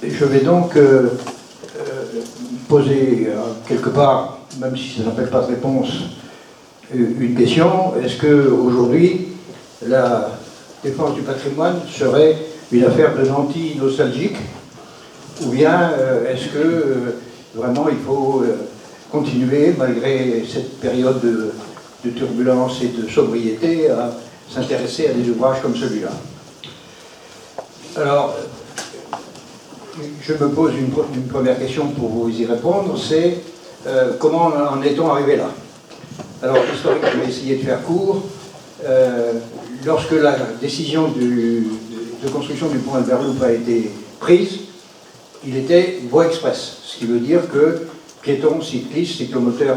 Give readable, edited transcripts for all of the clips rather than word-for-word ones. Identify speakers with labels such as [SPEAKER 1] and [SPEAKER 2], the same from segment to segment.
[SPEAKER 1] Je vais donc poser quelque part, même si ça n'appelle pas de réponse, une question. Est-ce qu'aujourd'hui, la défense du patrimoine serait une affaire de nantis nostalgiques, ou bien est-ce que vraiment il faut continuer, malgré cette période de turbulence et de sobriété, à s'intéresser à des ouvrages comme celui-là? Alors, je me pose une première question pour vous y répondre, c'est comment en est-on arrivé là? Alors, historiquement, je vais essayer de faire court. Lorsque la décision de construction du pont Albert Loup a été prise, il était voie express, ce qui veut dire que piétons, cyclistes, cyclomoteurs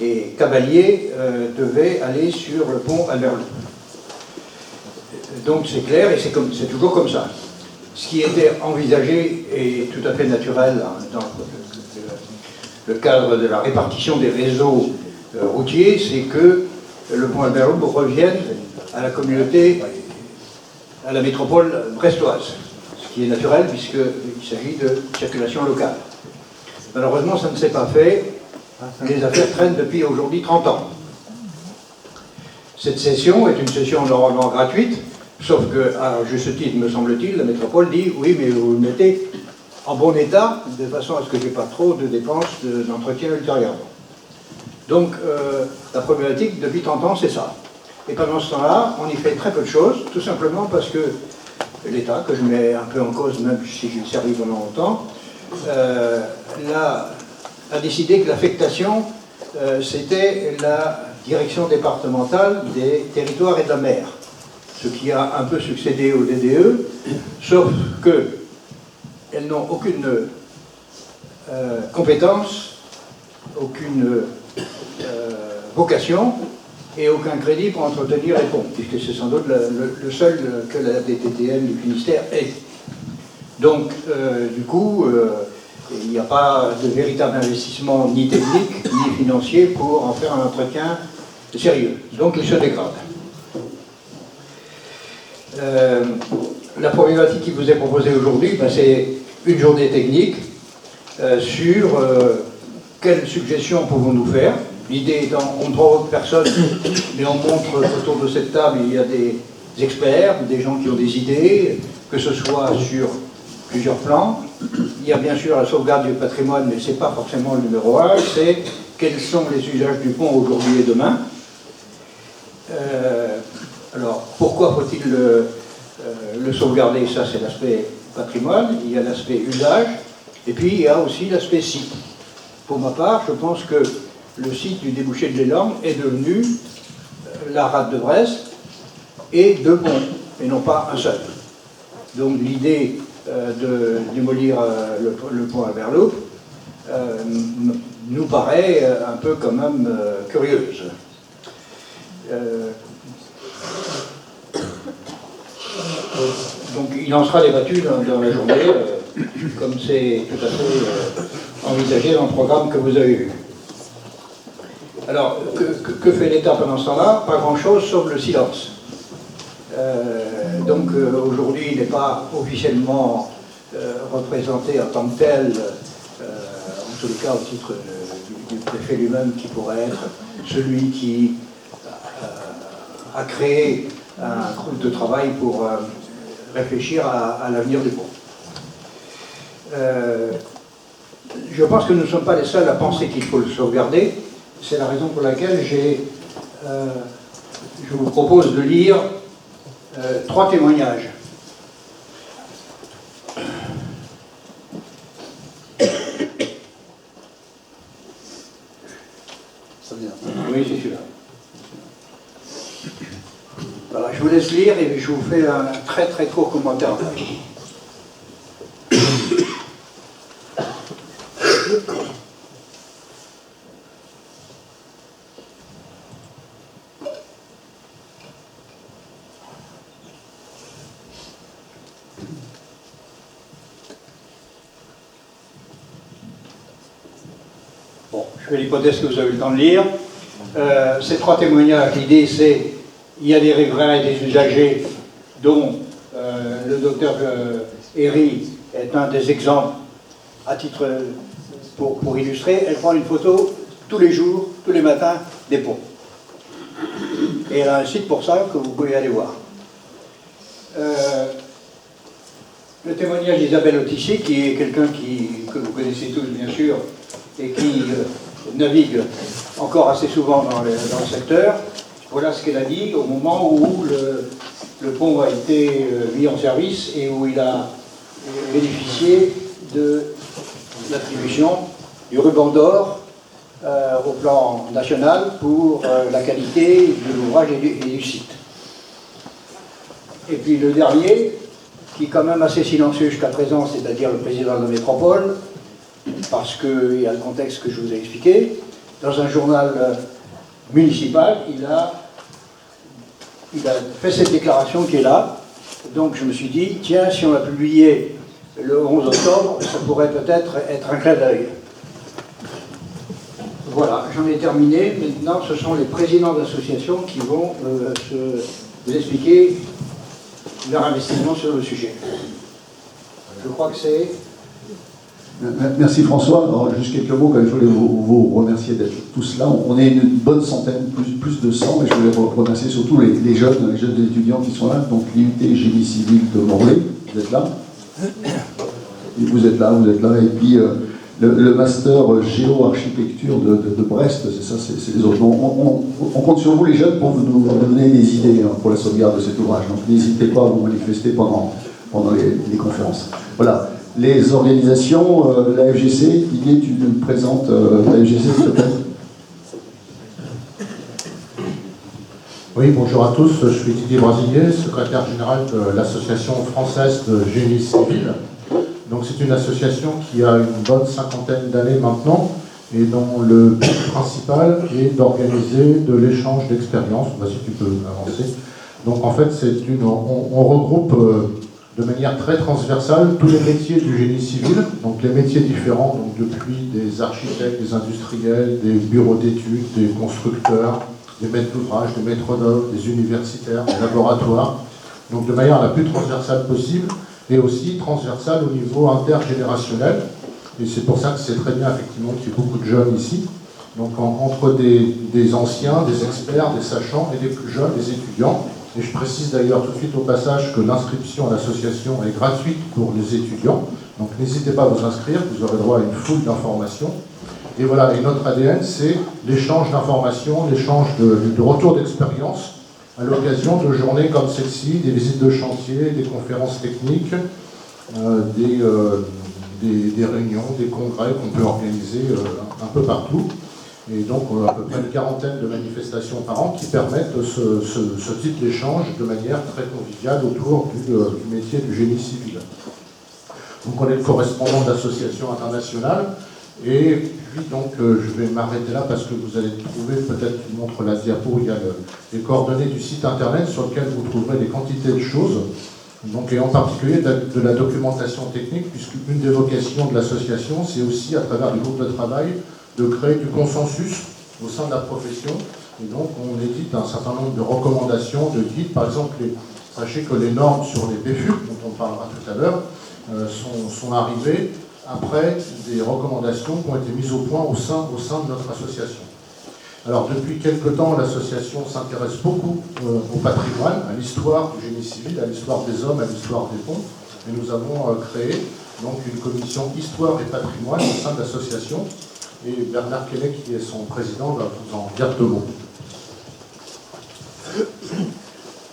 [SPEAKER 1] et cavaliers devaient aller sur le pont Albert Loup. Donc c'est clair et c'est toujours comme ça. Ce qui était envisagé et tout à fait naturel dans le cadre de la répartition des réseaux routiers, c'est que le pont Albert Loup revienne à la communauté, à la métropole brestoise, ce qui est naturel puisqu'il s'agit de circulation locale. Malheureusement, ça ne s'est pas fait. Les affaires traînent depuis aujourd'hui 30 ans. Cette cession est une cession normalement gratuite, sauf que, à juste titre, me semble-t-il, la métropole dit oui, mais vous le mettez en bon état, de façon à ce que je n'ai pas trop de dépenses d'entretien ultérieurement. Donc, la problématique, depuis 30 ans, c'est ça. Et pendant ce temps-là, on y fait très peu de choses, tout simplement parce que l'État, que je mets un peu en cause, même si j'ai servi pendant longtemps, a décidé que l'affectation, c'était la direction départementale des territoires et de la mer, ce qui a un peu succédé au DDE, sauf qu'elles n'ont aucune compétence, aucune vocation et aucun crédit pour entretenir les ponts, puisque c'est sans doute le seul que la DTTM du Finistère ait. Donc, du coup, il n'y a pas de véritable investissement ni technique, ni financier pour en faire un entretien sérieux. Donc, il se dégrade. La problématique qui vous est proposée aujourd'hui, ben, c'est une journée technique sur quelles suggestions pouvons-nous faire. L'idée étant, on ne provoque personne, mais on montre qu'autour de cette table, il y a des experts, des gens qui ont des idées, que ce soit sur plusieurs plans. Il y a bien sûr la sauvegarde du patrimoine, mais ce n'est pas forcément le numéro 1, c'est quels sont les usages du pont aujourd'hui et demain. Alors, pourquoi faut-il le sauvegarder? Ça, c'est l'aspect patrimoine. Il y a l'aspect usage, et puis il y a aussi l'aspect site. Pour ma part, je pense que le site du débouché de l'Élan est devenu la rade de Brest et deux ponts, et non pas un seul. Donc l'idée de démolir le pont Albert Loup nous paraît un peu quand même curieuse. Donc il en sera débattu dans la journée, comme c'est tout à fait envisagé dans le programme que vous avez vu. Alors, que fait l'État pendant ce temps-là? Pas grand-chose, sauf le silence. Donc aujourd'hui, il n'est pas officiellement représenté en tant que tel, en tous les cas au titre du préfet lui-même, qui pourrait être celui qui a créé un groupe de travail pour réfléchir à l'avenir du pont. Je pense que nous ne sommes pas les seuls à penser qu'il faut le sauvegarder. C'est la raison pour laquelle je vous propose de lire 3 témoignages.
[SPEAKER 2] Ça vient.
[SPEAKER 1] Oui, c'est celui-là. Voilà, je vous laisse lire et je vous fais un très très court commentaire. Bon, je fais l'hypothèse que vous avez eu le temps de lire. Ces 3 témoignages, l'idée c'est il y a des riverains et des usagers dont le docteur Herry est un des exemples, à titre pour illustrer. Elle prend une photo tous les jours, tous les matins, des ponts. Et elle a un site pour ça que vous pouvez aller voir. Le témoignage d'Isabelle Autissier, qui est quelqu'un que vous connaissez tous bien sûr, et qui navigue encore assez souvent dans le secteur. Voilà ce qu'elle a dit au moment où le pont a été mis en service et où il a bénéficié de l'attribution du ruban d'or au plan national pour la qualité de l'ouvrage et du site. Et puis le dernier, qui est quand même assez silencieux jusqu'à présent, c'est-à-dire le président de la métropole, parce qu'il y a le contexte que je vous ai expliqué, dans un journal municipal, il a fait cette déclaration qui est là. Donc je me suis dit, tiens, si on l'a publié le 11 octobre, ça pourrait peut-être être un clin d'œil. Voilà, j'en ai terminé. Maintenant, ce sont les présidents d'associations qui vont vous expliquer leur investissement sur le sujet. Je crois que c'est...
[SPEAKER 2] Merci François. Alors, juste quelques mots, je voulais vous remercier d'être tous là. On est une bonne centaine, plus de 100, mais je voulais remercier surtout les jeunes étudiants qui sont là. Donc l'IUT Génie Civil de Morlaix, vous êtes là. Et vous êtes là. Et puis le master géo-architecture de Brest, c'est ça, c'est les autres. On compte sur vous les jeunes pour nous donner des idées pour la sauvegarde de cet ouvrage. Donc n'hésitez pas à vous manifester pendant les conférences. Voilà. Les organisations, la FGC, Didier, tu nous présentes la FGC, s'il te plaît.
[SPEAKER 3] Oui, bonjour à tous, je suis Didier Brasilier, secrétaire général de l'Association française de génie civil. Donc c'est une association qui a une bonne cinquantaine d'années maintenant et dont le but principal est d'organiser de l'échange d'expériences. Si tu peux avancer. Donc en fait, on regroupe de manière très transversale tous les métiers du génie civil, donc les métiers différents, donc depuis des architectes, des industriels, des bureaux d'études, des constructeurs, des maîtres d'ouvrage, des maîtres d'œuvre, des universitaires, des laboratoires, donc de manière la plus transversale possible, et aussi transversale au niveau intergénérationnel. Et c'est pour ça que c'est très bien effectivement qu'il y ait beaucoup de jeunes ici, donc entre des anciens, des experts, des sachants, et des plus jeunes, des étudiants. Et je précise d'ailleurs tout de suite au passage que l'inscription à l'association est gratuite pour les étudiants. Donc n'hésitez pas à vous inscrire, vous aurez droit à une foule d'informations. Et voilà, et notre ADN, c'est l'échange d'informations, l'échange de retours d'expérience à l'occasion de journées comme celle-ci, des visites de chantier, des conférences techniques, des réunions, des congrès qu'on peut organiser un peu partout. Et donc à peu près une quarantaine de manifestations par an qui permettent ce type d'échange de manière très conviviale autour du métier du génie civil. Donc on est le correspondant d'associations internationales et puis donc je vais m'arrêter là parce que vous allez trouver, peut-être tu montres la diapo, il y a les coordonnées du site internet sur lequel vous trouverez des quantités de choses, donc, et en particulier de la documentation technique, puisque une des vocations de l'association, c'est aussi à travers les groupes de travail de créer du consensus au sein de la profession. Et donc, on édite un certain nombre de recommandations, de guides. Par exemple, sachez que les normes sur les BFU, dont on parlera tout à l'heure, sont arrivées après des recommandations qui ont été mises au point au sein de notre association. Alors, depuis quelque temps, l'association s'intéresse beaucoup au patrimoine, à l'histoire du génie civil, à l'histoire des hommes, à l'histoire des ponts. Et nous avons créé donc une commission Histoire et Patrimoine au sein de l'association. Et Bernard Quénet, qui est son président, va vous en dire deux mots.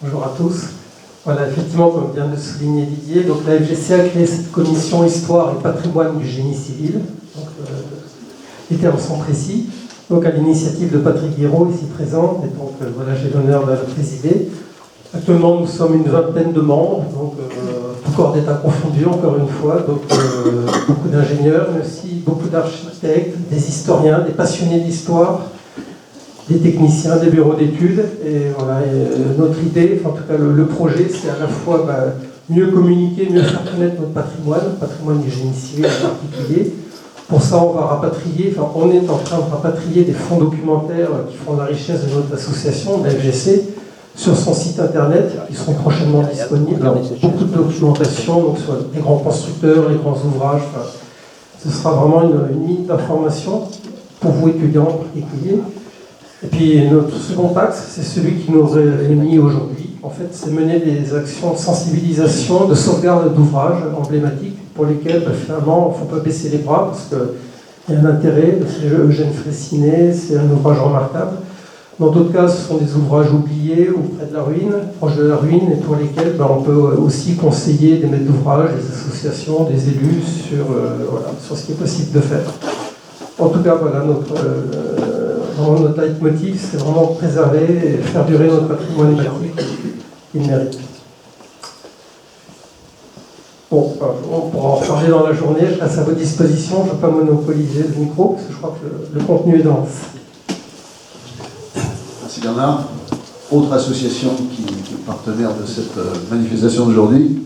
[SPEAKER 4] Bonjour à tous. Voilà, effectivement, comme vient de le souligner Didier, donc la FGC a créé cette commission Histoire et Patrimoine du génie civil. Donc, les termes sont précis. Donc, à l'initiative de Patrick Guiraud, ici présent, et donc voilà, j'ai l'honneur de la présider. Actuellement, nous sommes une vingtaine de membres, donc tout corps d'État confondu, encore une fois, donc beaucoup d'ingénieurs, mais aussi beaucoup d'architectes, des historiens, des passionnés d'histoire, des techniciens, des bureaux d'études. Et voilà, notre idée, enfin, en tout cas le projet, c'est à la fois mieux communiquer, mieux faire connaître notre patrimoine, le patrimoine du génie civil en particulier. Pour ça, on va rapatrier, enfin, on est en train de rapatrier des fonds documentaires qui font la richesse de notre association, de la FGC, sur son site internet, qui seront prochainement disponibles. Alors, beaucoup de documentation donc, sur les grands constructeurs, les grands ouvrages. Enfin, ce sera vraiment une mine d'informations pour vous, étudiants en particulier. Et puis, notre second axe, c'est celui qui nous réunit aujourd'hui. En fait, c'est mener des actions de sensibilisation, de sauvegarde d'ouvrages emblématiques pour lesquels, finalement, il ne faut pas baisser les bras parce qu'il y a un intérêt. C'est Eugène Freycinet, c'est un ouvrage remarquable. Dans d'autres cas, ce sont des ouvrages oubliés ou près de la ruine, proches de la ruine, et pour lesquels on peut aussi conseiller des maîtres d'ouvrage, des associations, des élus sur ce qui est possible de faire. En tout cas, voilà, notre leitmotiv, c'est vraiment préserver et faire durer notre patrimoine étatique qu'il mérite. Bon, on pourra en reparler dans la journée, je reste à votre disposition, je ne veux pas monopoliser le micro, parce que je crois que le contenu est dense.
[SPEAKER 2] Merci Bernard. Autre association qui est partenaire de cette manifestation d'aujourd'hui.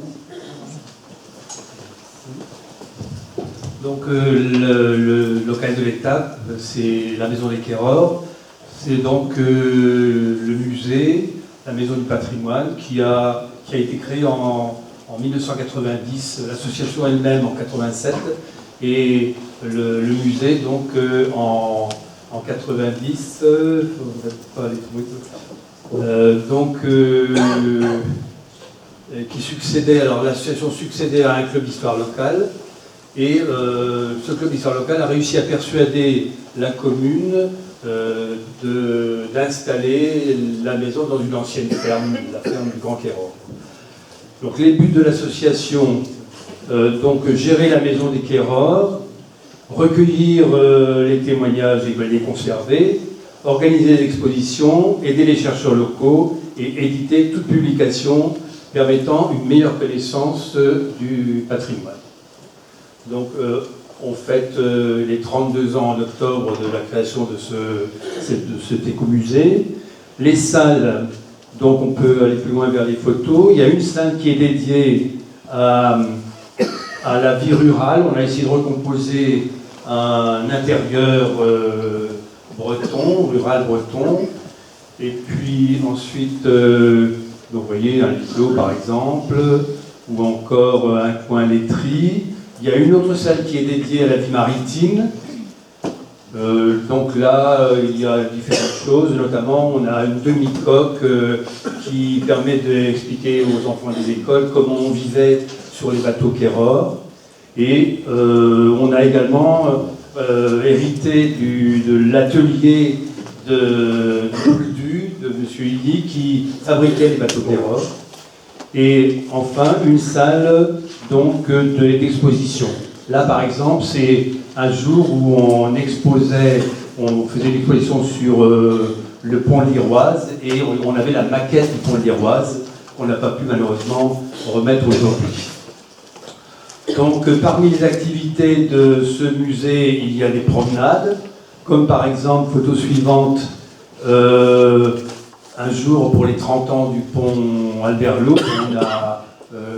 [SPEAKER 5] Donc le local de l'étape, c'est la Maison des Quérors. C'est donc le musée, la Maison du patrimoine, qui a été créée en 1990, l'association elle-même en 87, et le musée donc en 90, pas aller trop vite. Qui succédait, alors l'association succédait à un club d'histoire locale, et ce club d'histoire locale a réussi à persuader la commune d'installer la maison dans une ancienne ferme, la ferme du Grand Quéror. Donc les buts de l'association, gérer la maison des Quérors, recueillir les témoignages et les conserver, organiser des expositions, aider les chercheurs locaux et éditer toute publication permettant une meilleure connaissance du patrimoine. Donc on fête les 32 ans en octobre de la création de cet écomusée. Les salles, donc on peut aller plus loin vers les photos. Il y a une salle qui est dédiée à la vie rurale. On a essayé de recomposer un intérieur breton, rural breton. Et puis ensuite, vous voyez un lit par exemple, ou encore un coin laiterie. Il y a une autre salle qui est dédiée à la vie maritime. Donc là, il y a différentes choses, notamment on a une demi-coque qui permet d'expliquer aux enfants des écoles comment on vivait sur les bateaux Quéror. Et on a également hérité de l'atelier de M. Hilly qui fabriquait les bateaux Quéror. Et enfin, une salle d'exposition. Là, par exemple, c'est un jour où on faisait une exposition sur le pont de l'Iroise, et on avait la maquette du pont de l'Iroise qu'on n'a pas pu malheureusement remettre aujourd'hui. Donc, parmi les activités de ce musée, il y a des promenades, comme par exemple, photo suivante, un jour pour les 30 ans du pont Albert-Lourdes, on a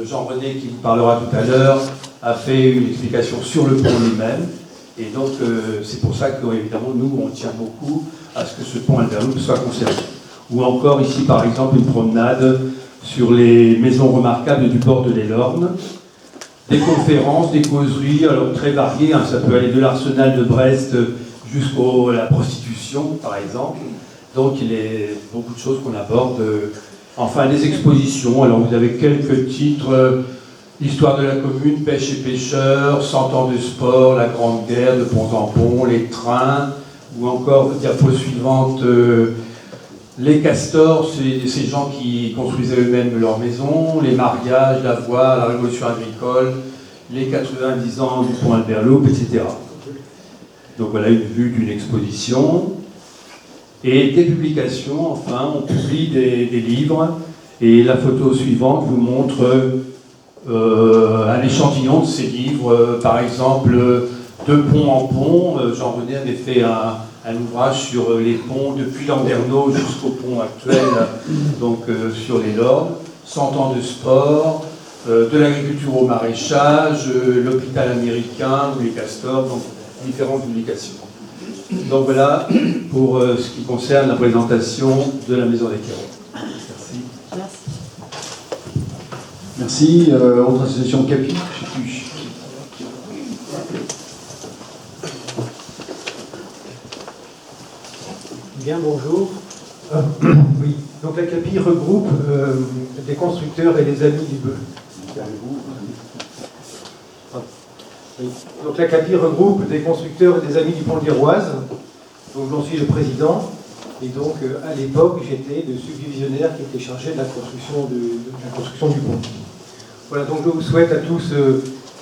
[SPEAKER 5] Jean-René, qui vous parlera tout à l'heure, a fait une explication sur le pont lui-même. Et donc, c'est pour ça qu'évidemment, nous, on tient beaucoup à ce que ce pont Albert-Lourdes soit conservé. Ou encore, ici, par exemple, une promenade sur les maisons remarquables du port de l'Elorne. Des conférences, des causeries, alors très variées, hein, ça peut aller de l'arsenal de Brest jusqu'à la prostitution, par exemple. Donc, il y a beaucoup de choses qu'on aborde. Enfin, des expositions. Alors, vous avez quelques titres. Histoire de la commune, pêche et pêcheurs, 100 ans de sport, la Grande Guerre, de Pont en Pont, les trains, ou encore, diapo suivante, les castors, c'est ces gens qui construisaient eux-mêmes leur maison, les mariages, la voie, la révolution agricole, les 90 ans du pont Albert-Lourdes, etc. Donc voilà une vue d'une exposition. Et des publications, enfin, on publie des livres, et la photo suivante vous montre un échantillon de ces livres, par exemple, De pont en pont. Jean-René avait fait un ouvrage sur les ponts depuis Landerneau jusqu'au pont actuel, donc sur les Lornes, 100 ans de sport, de l'agriculture au maraîchage, l'hôpital américain ou les castors, donc différentes publications. Donc voilà pour ce qui concerne la présentation de la Maison des Quérors. Merci.
[SPEAKER 2] Merci. Autre association CAPI, je ne sais plus.
[SPEAKER 6] Bien, bonjour. Oui, donc la CAPI regroupe des constructeurs et des amis du bœuf. Oui. Donc la CAPI regroupe des constructeurs et des amis du pont de l'Iroise. Donc j'en suis le président. Et donc à l'époque, j'étais le subdivisionnaire qui était chargé de la construction du pont. Voilà, donc je vous souhaite à tous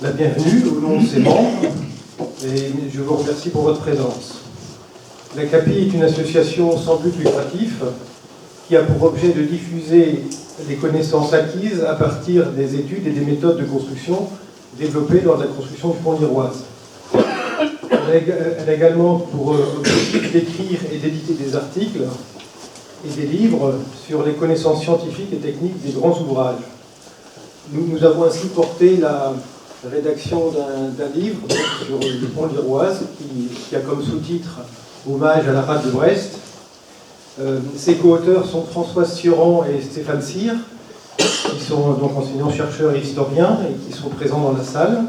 [SPEAKER 6] la bienvenue au nom de ses membres. Et je vous remercie pour votre présence. La CAPI est une association sans but lucratif qui a pour objet de diffuser les connaissances acquises à partir des études et des méthodes de construction développées lors de la construction du pont de l'Iroise. Elle a également pour objectif d'écrire et d'éditer des articles et des livres sur les connaissances scientifiques et techniques des grands ouvrages. Nous avons ainsi porté la rédaction d'un livre sur le pont de l'Iroise qui a comme sous-titre « Hommage à la rade de Brest ». Ses co-auteurs sont Françoise Sioran et Stéphane Cyr, qui sont donc enseignants-chercheurs et historiens et qui sont présents dans la salle.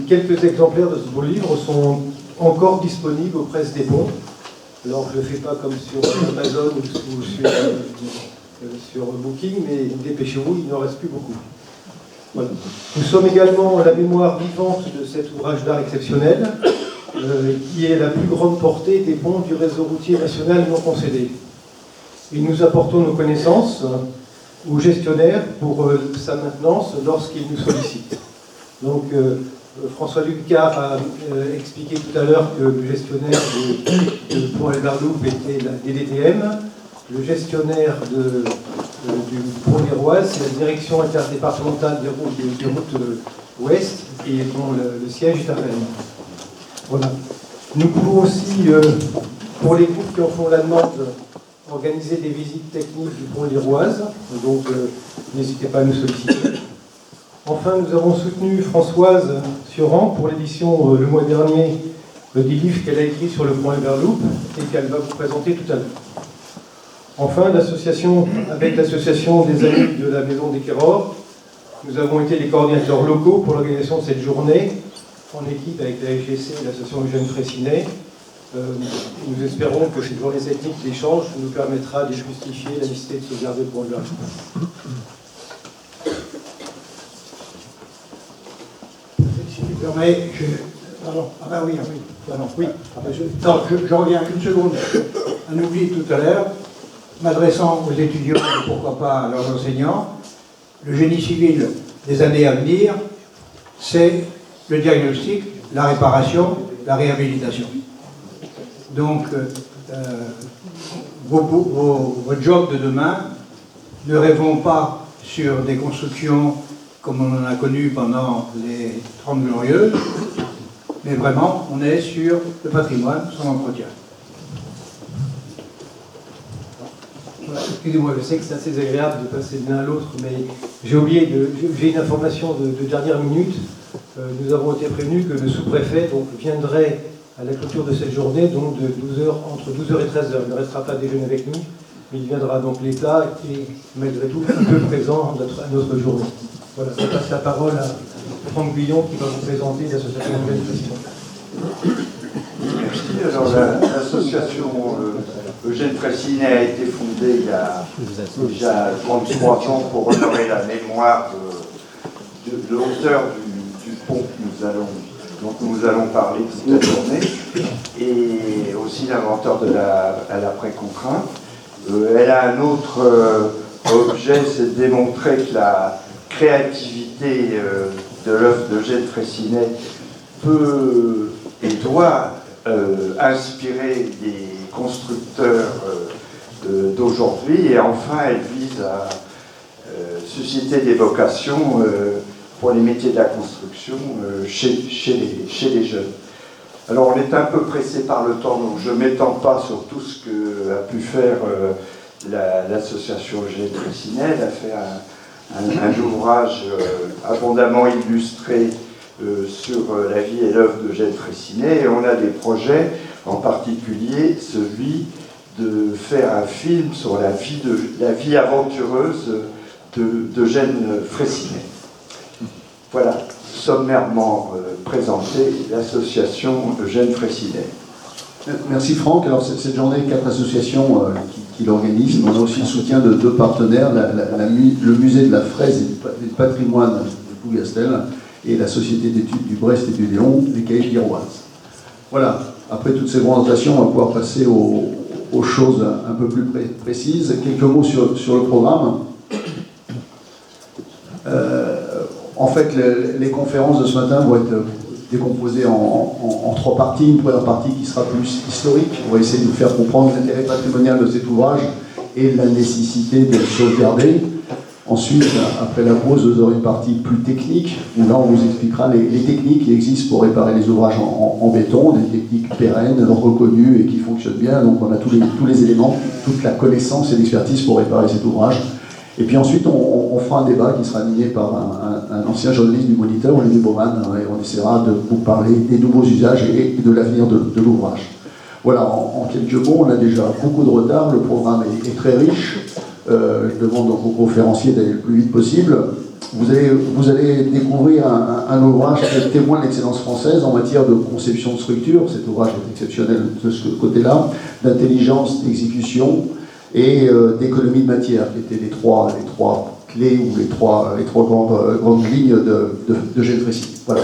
[SPEAKER 6] Quelques exemplaires de ce beau livre sont encore disponibles aux presses des ponts. Alors je ne fais pas comme sur Amazon ou sur Booking, mais dépêchez-vous, il n'en reste plus beaucoup. Voilà. Nous sommes également la mémoire vivante de cet ouvrage d'art exceptionnel, qui est la plus grande portée des ponts du réseau routier national non concédé. Et nous apportons nos connaissances aux gestionnaires pour sa maintenance lorsqu'ils nous sollicitent. Donc François Lucas a expliqué tout à l'heure que le gestionnaire du pont Albert-Loup était la DDTM. Le gestionnaire du pont d'Iroise, c'est la direction interdépartementale des routes ouest, et dont le siège est à Rennes. Voilà. Nous pouvons aussi, pour les groupes qui en font la demande, organiser des visites techniques du pont d'Iroise, donc n'hésitez pas à nous solliciter. Enfin, nous avons soutenu Françoise Sioran pour l'édition le mois dernier du livre qu'elle a écrit sur le pont Albert-Loup et qu'elle va vous présenter tout à l'heure. Enfin, avec l'association des amis de la Maison des Quérors, nous avons été les coordinateurs locaux pour l'organisation de cette journée, en équipe avec la FGC et l'association Eugène Fraissinet. Nous espérons que cette journée technique d'échange nous permettra de justifier la nécessité de sauvegarder le pont Albert-Loup.
[SPEAKER 1] Si tu permets, pardon. Ah ben oui, oui. Pardon, oui. Je reviens une seconde. On oublie tout à l'heure, m'adressant aux étudiants et pourquoi pas à leurs enseignants, le génie civil des années à venir, c'est le diagnostic, la réparation, la réhabilitation. Donc, votre job de demain, ne rêvons pas sur des constructions comme on en a connu pendant les 30 Glorieuses, mais vraiment, on est sur le patrimoine, son entretien.
[SPEAKER 6] Voilà, excusez-moi, je sais que c'est assez agréable de passer de l'un à l'autre, mais j'ai une information de dernière minute. Nous avons été prévenus que le sous-préfet viendrait à la clôture de cette journée, donc entre 12h et 13h. Il ne restera pas déjeuner avec nous, mais il viendra donc l'État et malgré tout un peu présent à notre journée. Voilà, je passe la parole à Franck Guillon qui va vous présenter l'association Eugène Fraissinet.
[SPEAKER 7] Merci. Alors l'association Eugène Fraissinet a été fondée il y a déjà 33 ans pour honorer la mémoire de l'auteur du pont dont nous allons parler toute la journée, et aussi l'inventeur de l'après-contrainte. Elle a un autre objet, c'est de démontrer que la créativité de l'œuvre d'Eugène Fraissinet peut et doit inspirer des constructeurs d'aujourd'hui, et enfin elle vise à susciter des vocations pour les métiers de la construction chez les jeunes. Alors on est un peu pressé par le temps, donc je ne m'étends pas sur tout ce qu'a pu faire l'association Eugène Fraissinet. Elle a fait un ouvrage abondamment illustré sur la vie et l'œuvre d'Eugène Fraissinet, et on a des projets, en particulier celui de faire un film sur la vie aventureuse d'Eugène Fraissinet. Voilà, sommairement présenté l'association Eugène Fraissinet.
[SPEAKER 2] Merci Franck. Alors cette journée, 4 associations qui l'organisent. On a aussi le soutien de 2 partenaires, le musée de la fraise et du patrimoine de Plougastel et la société d'études du Brest et du Léon, les Cahiers d'Iroise. Voilà, après toutes ces présentations, on va pouvoir passer aux choses un peu plus précises. Quelques mots sur le programme. En fait, les conférences de ce matin vont être décomposées en 3 parties. Une première partie qui sera plus historique. On va essayer de vous faire comprendre l'intérêt patrimonial de cet ouvrage et la nécessité de le sauvegarder. Ensuite, après la pause, vous aurez une partie plus technique, où là, on vous expliquera les techniques qui existent pour réparer les ouvrages en béton, des techniques pérennes, reconnues et qui fonctionnent bien. Donc, on a tous les éléments, toute la connaissance et l'expertise pour réparer cet ouvrage. Et puis ensuite, on fera un débat qui sera animé par un ancien journaliste du Moniteur, Olivier Baumann, et on essaiera de vous parler des nouveaux usages et de l'avenir de l'ouvrage. Voilà, en quelques mots, on a déjà beaucoup de retard, le programme est très riche. Je demande donc aux conférenciers d'aller le plus vite possible. Vous allez découvrir un ouvrage qui est témoin de l'excellence française en matière de conception de structure. Cet ouvrage est exceptionnel de ce côté-là, d'intelligence, d'exécution et d'économie de matière, qui étaient les trois clés ou les trois grandes lignes de Eugène Fraissinet. Voilà.